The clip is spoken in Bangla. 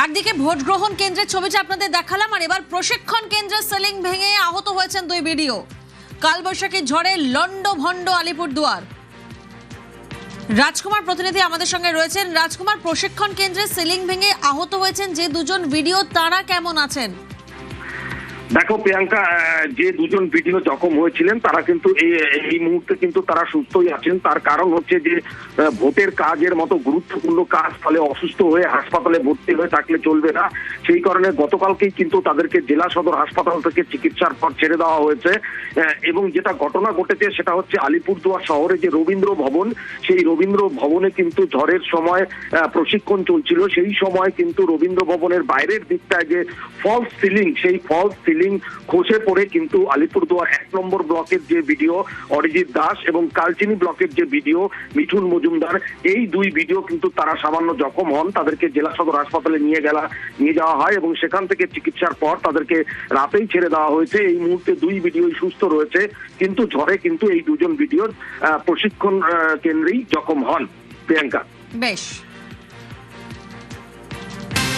একদিকে ভোট গ্রহণ কেন্দ্রের ছবিটা আপনাদের দেখালাম, আর এবার প্রশিক্ষণ কেন্দ্রের সিলিং ভেঙে আহত হয়েছেন দুই বিডিও। কালবৈশাখী ঝড়ে লন্ডভন্ড আলিপুরদুয়ার। রাজকুমার প্রতিনিধি আমাদের সঙ্গে রয়েছেন। রাজকুমার, প্রশিক্ষণ কেন্দ্রের সিলিং ভেঙে আহত হয়েছেন যে দুজন বিডিও, তারা কেমন আছেন? দেখো প্রিয়াঙ্কা, যে দুজন ভিডিও জখম হয়েছিলেন তারা কিন্তু এই মুহূর্তে কিন্তু তারা সুস্থই আছেন। তার কারণ হচ্ছে যে ভোটের কাজের মতো গুরুত্বপূর্ণ কাজ, ফলে অসুস্থ হয়ে হাসপাতালে ভর্তি হয়ে থাকলে চলবে না। সেই কারণে গতকালকেই কিন্তু তাদেরকে জেলা সদর হাসপাতাল থেকে চিকিৎসার পর ছেড়ে দেওয়া হয়েছে। এবং যেটা ঘটনা ঘটেছে সেটা হচ্ছে আলিপুরদুয়ার শহরে যে রবীন্দ্র ভবন, সেই রবীন্দ্র ভবনে কিন্তু ঝড়ের সময় প্রশিক্ষণ চলছিল। সেই সময় কিন্তু রবীন্দ্র ভবনের বাইরের দিকটায় যে ফলস সিলিং, সেই ফলস সিলিং খসে পড়ে কিন্তু আলিপুরদুয়ার 1 নম্বর ব্লকের যে ভিডিও অরিজিৎ দাস এবং কালচিনি ব্লকের যে ভিডিও মিঠুন মজুমদার, এই দুই ভিডিও কিন্তু তারা সামান্য জখম হন। তাদেরকে জেলা সদর হাসপাতালে নিয়ে যাওয়া হয় এবং সেখান থেকে চিকিৎসার পর তাদেরকে রাতেই ছেড়ে দেওয়া হয়েছে। এই মুহূর্তে দুই ভিডিওই সুস্থ রয়েছে, কিন্তু ঝড়ে কিন্তু এই দুজন ভিডিওর প্রশিক্ষণ কেন্দ্রেই জখম হন। প্রিয়াঙ্কা, বেশ।